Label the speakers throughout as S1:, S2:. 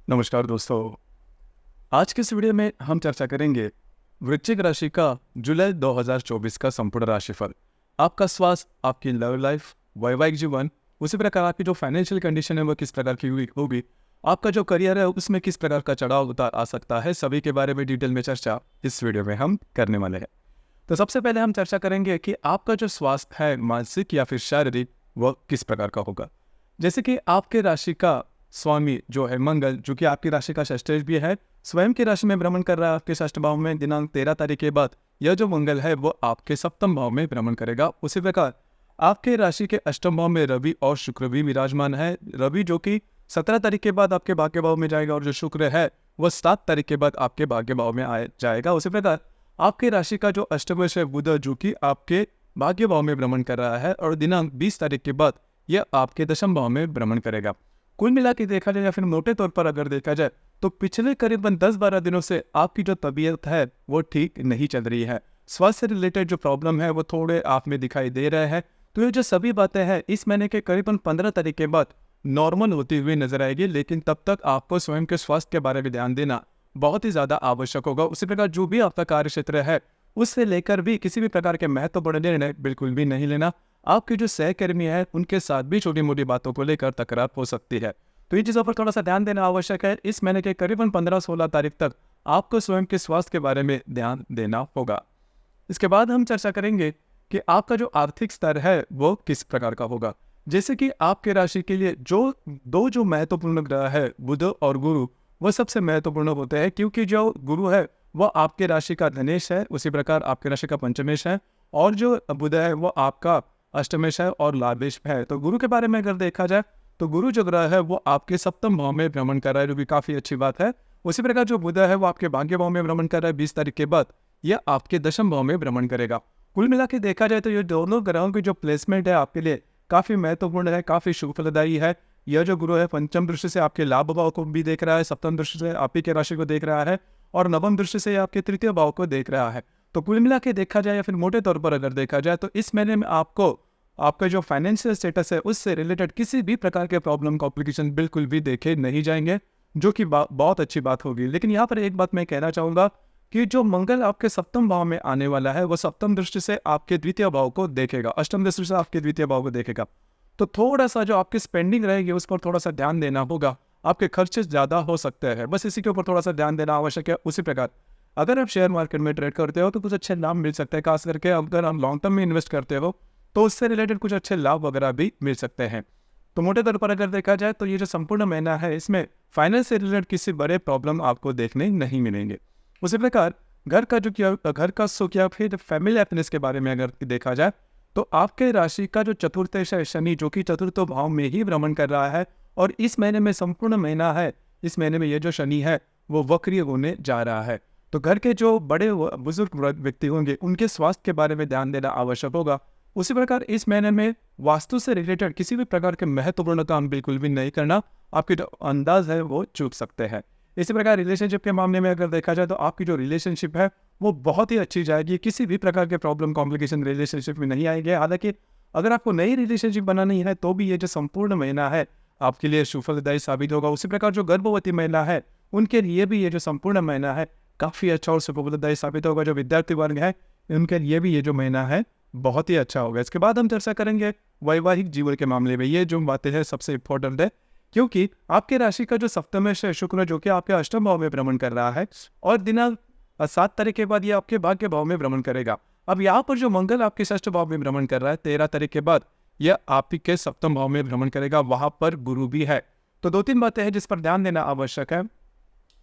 S1: नमस्कार दोस्तों। आज के इस वीडियो में हम चर्चा करेंगे वृश्चिक राशि का जुलाई 2024 का संपूर्ण राशिफल। आपका स्वास्थ्य, आपकी लव लाइफ, वैवाहिक जीवन, उसी प्रकार आपकी जो फाइनेंशियल कंडीशन है वो किस प्रकार की होगी, आपका जो करियर है उसमें किस प्रकार का चढ़ाव उतार आ सकता है, सभी के बारे में डिटेल में चर्चा इस वीडियो में हम करने वाले हैं। तो सबसे पहले हम चर्चा करेंगे कि आपका जो स्वास्थ्य है, मानसिक या फिर शारीरिक, वह किस प्रकार का होगा। जैसे कि आपके राशि का स्वामी जो है मंगल, जो कि आपकी राशि का षष्ठेश भी है, स्वयं की राशि में भ्रमण कर रहा है आपके षष्ठ भाव में दिनांक 13 तारीख के बाद। यह जो मंगल है वो आपके सप्तम भाव में भ्रमण करेगा। उसी प्रकार आपके राशि के अष्टम भाव में रवि और शुक्र भी विराजमान है। रवि जो कि 17 तारीख के बाद आपके भाग्य भाव में जाएगा और जो शुक्र है वह 7 तारीख के बाद आपके भाग्य भाव में आ जाएगा। उसी प्रकार आपकी राशि का जो अष्टमेश है बुध, जो कि आपके भाग्य भाव में भ्रमण कर रहा है और दिनांक 20 तारीख के बाद यह आपके दशम भाव में भ्रमण करेगा। कुल मिला के देखा जाए या फिर मोटे तौर पर अगर देखा जाए तो पिछले करीबन 10-12 दिनों से आपकी जो तबीयत है वो ठीक नहीं चल रही है। स्वास्थ्य से रिलेटेड जो प्रॉब्लम है वो थोड़े आप में दिखाई दे रहे हैं। तो ये जो सभी बातें हैं इस महीने के करीबन 15 तारीख के बाद नॉर्मल होती हुई नजर आएगी, लेकिन तब तक आपको स्वयं के स्वास्थ्य के बारे में ध्यान देना बहुत ही ज्यादा आवश्यक होगा। उसी प्रकार जो भी आपका कार्य क्षेत्र है उससे लेकर भी किसी भी प्रकार के महत्वपूर्ण निर्णय बिल्कुल भी नहीं लेना। आपके जो सहकर्मी है उनके साथ भी छोटी मोटी बातों को लेकर तकरार हो सकती है, तो इन चीज़ों पर थोड़ा सा ध्यान देना आवश्यक है। इस महीने के करीबन 15-16 तारीख तक आपको स्वयं के स्वास्थ्य के बारे में ध्यान देना होगा। इसके बाद हम चर्चा करेंगे कि आपका जो आर्थिक स्तर है वो किस प्रकार का होगा। जैसे कि आपके राशि के लिए जो महत्वपूर्ण ग्रह है बुध और गुरु, वह सबसे महत्वपूर्ण होते हैं, क्योंकि जो गुरु है वह आपके राशि का धनेश है, उसी प्रकार आपके राशि का पंचमेश है, और जो बुध है वो आपका अष्टमेश है और लाभेश है। तो गुरु के बारे में अगर देखा जाए तो गुरु जो ग्रह है वो आपके सप्तम भाव में भ्रमण कर रहा है, जो भी काफी अच्छी बात है। उसी प्रकार जो बुध है वो आपके भाग्य भाव में भ्रमण कर रहा है 20 तारीख के बाद, यह आपके दशम भाव में भ्रमण करेगा। कुल मिला के देखा जाए तो ये दोनों ग्रहों की जो प्लेसमेंट है आपके लिए काफी महत्वपूर्ण है, काफी शुभ फलदायी है। यह जो गुरु है पंचम दृष्टि से आपके लाभ भाव को भी देख रहा है, सप्तम दृष्टि से आप ही के राशि को देख रहा है, और नवम दृष्टि से आपके तृतीय भाव को देख रहा है। तो कुल मिला के देखा जाए या फिर मोटे तौर पर अगर देखा जाए तो इस महीने में आपको आपका जो फाइनेंशियल स्टेटस है उससे रिलेटेड किसी भी प्रकार के प्रॉब्लम कॉम्प्लिकेशन बिल्कुल भी देखे नहीं जाएंगे, जो कि बहुत अच्छी बात होगी। लेकिन यहाँ पर एक बात मैं कहना चाहूंगा कि जो मंगल आपके सप्तम भाव में आने वाला है वह सप्तम दृष्टि से आपके द्वितीय भाव को देखेगा, अष्टम दृष्टि से आपके द्वितीय भाव को देखेगा। तो थोड़ा सा जो आपकी स्पेंडिंग रहेगी उस पर थोड़ा सा ध्यान देना होगा। आपके खर्चे ज्यादा हो सकते हैं, बस इसी के ऊपर थोड़ा सा ध्यान देना आवश्यक है। उसी प्रकार अगर आप शेयर मार्केट में ट्रेड करते हो तो कुछ अच्छे लाभ मिल सकते हैं, खास करके अगर आप लॉन्ग टर्म में इन्वेस्ट करते हो तो उससे रिलेटेड कुछ अच्छे लाभ वगैरह भी मिल सकते हैं। तो मोटे तौर पर अगर देखा जाए तो ये जो संपूर्ण महीना है इसमें फाइनेंस से रिलेटेड किसी बड़े प्रॉब्लम आपको देखने नहीं मिलेंगे। उसी प्रकार घर का सुख या फिर फैमिली हैप्पीनेस के बारे में अगर देखा जाए तो आपके राशि का जो चतुर्थेश है शनि, जो कि चतुर्थ भाव में ही भ्रमण कर रहा है, और इस महीने में संपूर्ण महीना है, इस महीने में ये जो शनि है वो वक्रीय होने जा रहा है। तो घर के जो बड़े बुजुर्ग व्यक्ति होंगे उनके स्वास्थ्य के बारे में ध्यान देना आवश्यक होगा। उसी प्रकार इस महीने में वास्तु से रिलेटेड किसी भी प्रकार के महत्वपूर्ण काम बिल्कुल भी नहीं करना, आपके जो अंदाज है वो चूक सकते हैं। इसी प्रकार रिलेशनशिप के मामले में अगर देखा जाए तो आपकी जो रिलेशनशिप है वो बहुत ही अच्छी जाएगी, किसी भी प्रकार के प्रॉब्लम कॉम्प्लिकेशन रिलेशनशिप में नहीं आएंगे। हालांकि अगर आपको नई रिलेशनशिप बनानी है तो भी ये जो संपूर्ण महीना है आपके लिए सुफलदायी साबित होगा। उसी प्रकार जो गर्भवती महिला है उनके लिए भी ये जो संपूर्ण महीना है काफी अच्छा और सुफलदायी साबित होगा। जो विद्यार्थी वर्ग है उनके लिए भी ये जो महीना है बहुत ही अच्छा होगा। इसके बाद हम चर्चा करेंगे वैवाहिक जीवन के मामले में। ये जो बातें हैं सबसे इंपॉर्टेंट है, क्योंकि आपके राशि का जो सप्तमेश है शुक्र, जो कि आपके अष्टम भाव में भ्रमण कर रहा है, और दिनांक 7 तारीख के बाद ये आपके भाग्य भाव में भ्रमण करेगा। अब यहाँ पर जो मंगल आपके षष्ठ भाव में भ्रमण कर रहा है 13 तारीख के बाद यह आपके सप्तम भाव में भ्रमण करेगा, वहां पर गुरु भी है। तो 2-3 बातें हैं जिस पर ध्यान देना आवश्यक है।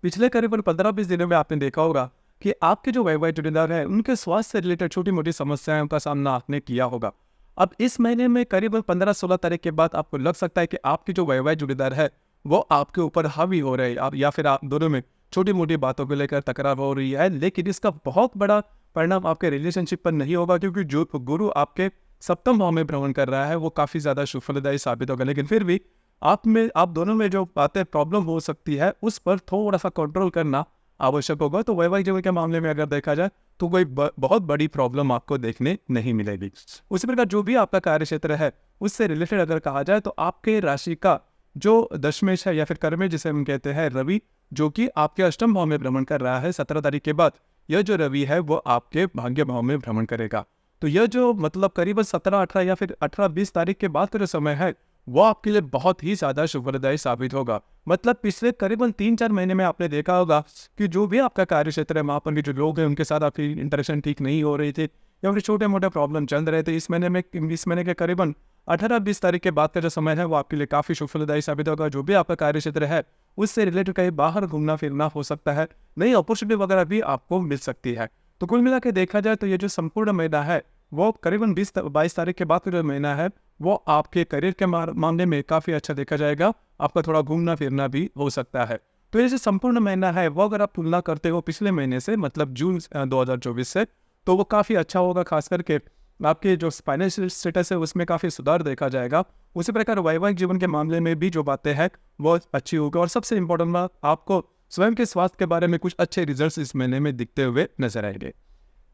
S1: पिछले करीबन 15-20 दिनों में आपने देखा होगा कि आपके जो वैवाहिक जोड़ीदार है उनके स्वास्थ्य से रिलेटेड छोटी मोटी समस्याओं का सामना आपने किया होगा। अब इस महीने में करीबन 15-16 तारीख के बाद आपको लग सकता है कि आपकी जो वैवाहिक जोड़ीदार है वो आपके ऊपर हावी हो रहे हैं, या फिर आप दोनों में छोटी मोटी बातों को लेकर तकरार हो रही है। लेकिन इसका बहुत बड़ा परिणाम आपके रिलेशनशिप पर नहीं होगा, क्योंकि जो गुरु आपके सप्तम भाव में भ्रमण कर रहा है वो काफी ज्यादा सुफलदायी साबित होगा। लेकिन फिर भी आप दोनों में जो बातें प्रॉब्लम हो सकती है उस पर थोड़ा सा कंट्रोल करना आवश्यक होगा। तो वैवाहिक जीवन के मामले में अगर देखा जाए तो कोई बहुत बड़ी प्रॉब्लम आपको देखने नहीं मिलेगी। उसी प्रकार जो भी आपका कार्य क्षेत्र है उससे रिलेटेड अगर कहा जाए तो आपके राशि का जो दशमेश है या फिर कर्मे जिसे हम कहते हैं रवि, जो कि आपके अष्टम भाव में भ्रमण कर रहा है 17 तारीख के बाद, यह जो रवि है वो आपके भाग्य भाव में भ्रमण करेगा। तो यह जो मतलब करीबन 17-18 या फिर 18-20 तारीख के बाद का जो समय है वो आपके लिए बहुत ही ज्यादा शुभदायी साबित होगा। मतलब पिछले करीबन 3-4 महीने में आपने देखा होगा कि जो भी आपका कार्य क्षेत्र है, वहाँ पर भी जो लोग हैं उनके साथ आपकी इंटरेक्शन ठीक नहीं हो रही थी या फिर छोटे मोटे प्रॉब्लम चल रहे थे। इस महीने के करीबन 18-20 तारीख के बाद का जो समय है वो आपके लिए काफी शुभदायी साबित होगा। जो भी आपका कार्य क्षेत्र है उससे रिलेटेड कहीं बाहर घूमना फिरना हो सकता है, नई अपॉर्चुनिटी वगैरह भी आपको मिल सकती है। तो कुल मिला के देखा जाए तो ये जो संपूर्ण महीना है वो करीबन 20-22 तारीख के बाद का जो महीना है वो आपके करियर के मामले में काफी अच्छा देखा जाएगा। आपका थोड़ा घूमना फिरना भी हो सकता है। तो ये जो संपूर्ण महीना है वो अगर आप तुलना करते हो पिछले महीने से, मतलब जून 2024 से, तो वो काफी अच्छा होगा। खास करके आपके जो फाइनेंशियल स्टेटस है उसमें काफी सुधार देखा जाएगा। उसी प्रकार वैवाहिक जीवन के मामले में भी जो बातें हैं वो अच्छी होगी। और सबसे इंपॉर्टेंट बात, आपको स्वयं के स्वास्थ्य के बारे में कुछ अच्छे रिजल्ट्स इस महीने में दिखते हुए नजर आएंगे।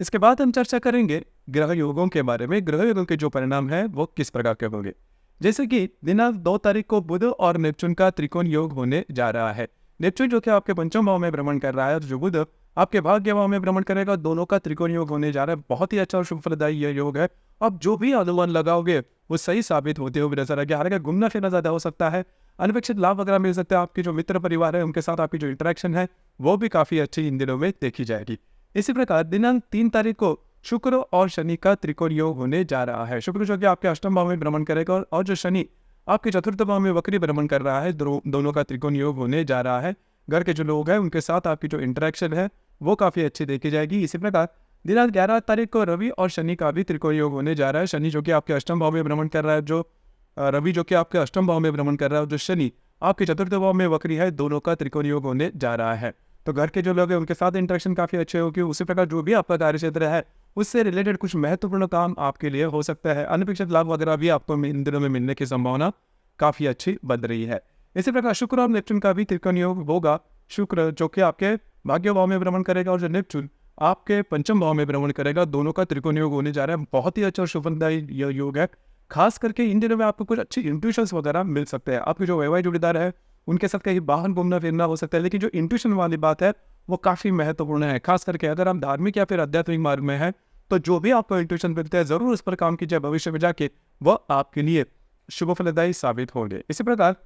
S1: इसके बाद हम चर्चा करेंगे ग्रह योगों के बारे में। ग्रह योगों के जो परिणाम है वो किस प्रकार के होंगे। जैसे कि दिनांक 2 तारीख को बुध और नेपच्यून का त्रिकोण योग होने जा रहा है। नेपच्यून जो कि आपके पंचम भाव में भ्रमण कर रहा है, जो बुध आपके भाग्य भाव में भ्रमण करेगा, दोनों का त्रिकोण योग होने जा रहा है। बहुत ही अच्छा और शुभफलदायी यह योग है। अब जो भी अनुमान लगाओगे वो सही साबित होते हुए नजर आएगा। हालांकि घूमना फिरना ज्यादा हो सकता है, अनपेक्षित लाभ वगैरह मिल सकता है। आपके जो मित्र परिवार है उनके साथ आपकी जो इंटरेक्शन है वो भी काफी अच्छी इन दिनों में देखी जाएगी। इसी प्रकार दिनांक 3 तारीख को शुक्र और शनि का त्रिकोण योग होने जा रहा है। शुक्र जो कि आपके अष्टम भाव में भ्रमण करेगा और जो शनि आपके चतुर्थ भाव में वक्री भ्रमण कर रहा है, दोनों का त्रिकोण योग होने जा रहा है। घर के जो लोग हैं उनके साथ आपकी जो इंटरेक्शन है वो काफी अच्छी देखी जाएगी। इसी प्रकार दिनांक 11 तारीख को रवि और शनि का भी त्रिकोण योग होने जा रहा है। शनि जो कि आपके अष्टम भाव में भ्रमण कर रहा है, जो रवि जो कि आपके अष्टम भाव में भ्रमण कर रहा है, जो शनि आपके चतुर्थ भाव में वक्री है, दोनों का त्रिकोण योग होने जा रहा है। तो घर के जो लोग हैं उनके साथ इंटरेक्शन काफी अच्छे होगी। उसी प्रकार जो भी आपका कार्य क्षेत्र है उससे रिलेटेड कुछ महत्वपूर्ण काम आपके लिए हो सकता है। अनपेक्षित लाभ वगैरह भी आपको इन दिनों में मिलने की संभावना काफी अच्छी बन रही है। इसी प्रकार शुक्र और नेपच्यून का भी त्रिकोण योग होगा। शुक्र जो कि आपके भाग्य भाव में भ्रमण करेगा और जो नेपच्यून आपके पंचम भाव में भ्रमण करेगा, दोनों का त्रिकोण योग होने जा रहा है। बहुत ही अच्छा और शुभदायी यह योग है। खास करके इन दिनों में आपको कुछ अच्छी इंट्यूशंस वगैरह मिल सकते हैं। आपके जो वैवाहिक जोड़ीदार है उनके साथ कहीं बाहर घूमना फिरना हो सकता है, लेकिन जो इंट्यूशन वाली बात है वो काफी महत्वपूर्ण है। खास करके अगर आप धार्मिक या फिर आध्यात्मिक मार्ग में है तो जो भी आपको इंट्यूशन मिलते हैं जरूर उस पर काम कीजिए। भविष्य में जाके वह आपके लिए शुभ फलदायी साबित होंगे। इसी प्रकार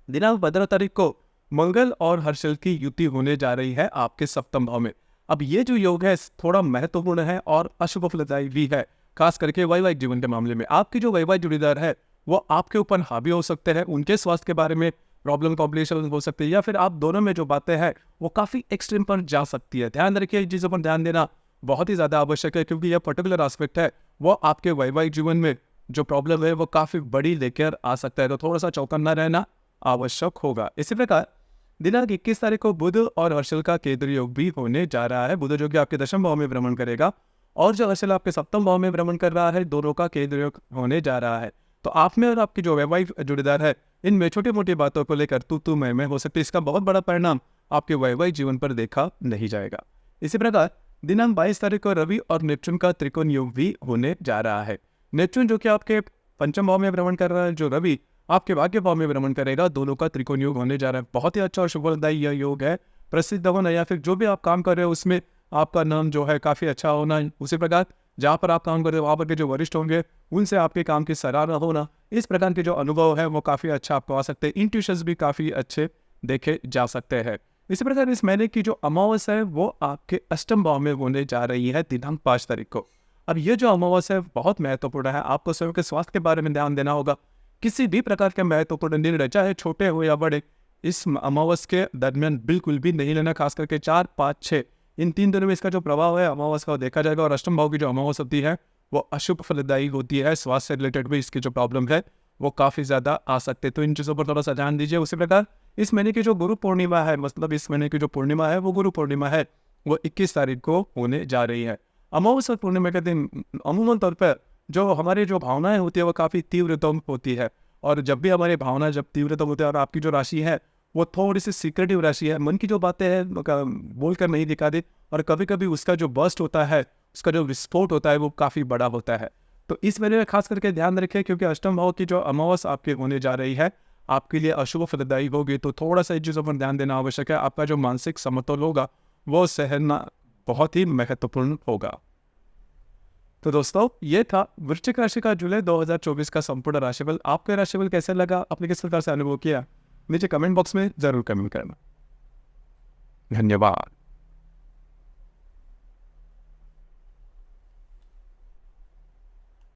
S1: दिनांक 15 तारीख को मंगल और हर्षल की युति होने जा रही है आपके सप्तम भाव में। अब ये जो योग है थोड़ा महत्वपूर्ण है और अशुभ फलदायी भी है। खास करके वैवाहिक जीवन के मामले में आपकी जो वैवाहिक जोड़ीदार है वो आपके ऊपर हावी हो सकते हैं। उनके स्वास्थ्य के बारे में प्रॉब्लम कॉम्प्लिकेशन हो सकती है या फिर आप दोनों में जो बातें हैं वो काफी एक्सट्रीम पर जा सकती है। ध्यान रखिए, इन चीजों पर ध्यान देना बहुत ही ज्यादा आवश्यक है, क्योंकि यह पर्टिकुलर एस्पेक्ट है वो आपके वैवाहिक जीवन में जो प्रॉब्लम है वो काफी बड़ी लेकर आ सकता है। तो थोड़ा सा चौकन्ना रहना आवश्यक होगा। इसी प्रकार दिनांक 21 तारीख को बुध और हर्षल का केंद्र योग भी होने जा रहा है। बुध जो कि आपके दशम भाव में भ्रमण करेगा और जो हर्षल आपके सप्तम भाव में भ्रमण कर रहा है, दोनों का केंद्र योग होने जा रहा है। तो आप में और आपकी जो वैवाहिक जोड़ीदार है इनमें छोटी मोटी बातों को लेकर तू मैं हो सकती है। इसका बहुत बड़ा परिणाम आपके वैवाहिक जीवन पर देखा नहीं जाएगा। इसी प्रकार दिनांक 22 तारीख को रवि और नेपच्यून का त्रिकोण योग भी होने जा रहा है। नेपच्यून जो कि आपके पंचम भाव में भ्रमण कर रहा है, जो रवि आपके भाग्य भाव में भ्रमण करेगा, दोनों का त्रिकोण योग होने जा रहा है। बहुत ही अच्छा और शुभदायी यह योग है। प्रसिद्ध होना या फिर जो भी आप काम कर रहे हो उसमें आपका नाम जो है काफी अच्छा होना। उसी प्रकार जहाँ पर आप काम कर रहे हो वहाँ पर के जो वरिष्ठ होंगे उनसे आपके काम की सराहना होना, इस प्रकार के जो अनुभव है वो काफी अच्छा आपको आ सकते हैं। इंट्यूशंस भी काफी अच्छे देखे जा सकते हैं। इसी प्रकार इस महीने की जो अमावस्या है वो आपके अष्टम भाव में होने जा रही है दिनांक 5 तारीख को। अब ये जो अमावस्या है बहुत महत्वपूर्ण है। आपको स्वयं के स्वास्थ्य के बारे में ध्यान देना होगा। किसी भी प्रकार के महत्वपूर्ण निर्णय चाहे छोटे हो या बड़े इस अमावस्या के दरमियान बिल्कुल भी नहीं लेना। खास करके 4, 5, 6 इन 3 दिनों में इसका जो प्रभाव है अमावस्या का देखा जाएगा। और अष्टम भाव की जो अमावस्या होती है वो अशुभ फलदायी होती है। स्वास्थ्य से रिलेटेड भी इसकी जो प्रॉब्लम है वो काफी ज्यादा आ सकते हैं। तो इन चीजों पर थोड़ा सा ध्यान दीजिए। उसी प्रकार इस महीने की जो गुरु पूर्णिमा है, मतलब इस महीने की जो पूर्णिमा है वो गुरु पूर्णिमा है, वो 21 तारीख को होने जा रही है। अमावस्या पूर्णिमा के दिन अमूमन तौर पर जो हमारी जो भावनाएं होती है वो काफी तीव्रतम होती है। और जब भी हमारी भावना जब तीव्रतम होती है और आपकी जो राशि है वो थोड़ी सी सीक्रेटिव राशि है, मन की जो बातें हैं बोल कर नहीं दिखा दे, और कभी कभी उसका जो बर्स्ट होता है, उसका जो विस्फोट होता है वो काफी बड़ा होता है। तो इस महीने में खास करके ध्यान रखें, क्योंकि अष्टम भाव की जो अमावस्या आपकी होने जा रही है, आपके लिए अशुभ फलदायी होगी, तो थोड़ा सा इन चीज़ों पर ध्यान देना आवश्यक है। आपका जो मानसिक समतोल होगा वो सहना बहुत ही महत्वपूर्ण होगा। तो दोस्तों, ये था वृश्चिक राशि का जुलाई 2024 का संपूर्ण राशिफल। आपका राशिफल कैसा लगा, आपने किस प्रकार से अनुभव किया, नीचे कमेंट बॉक्स में जरूर कमेंट करना। धन्यवाद।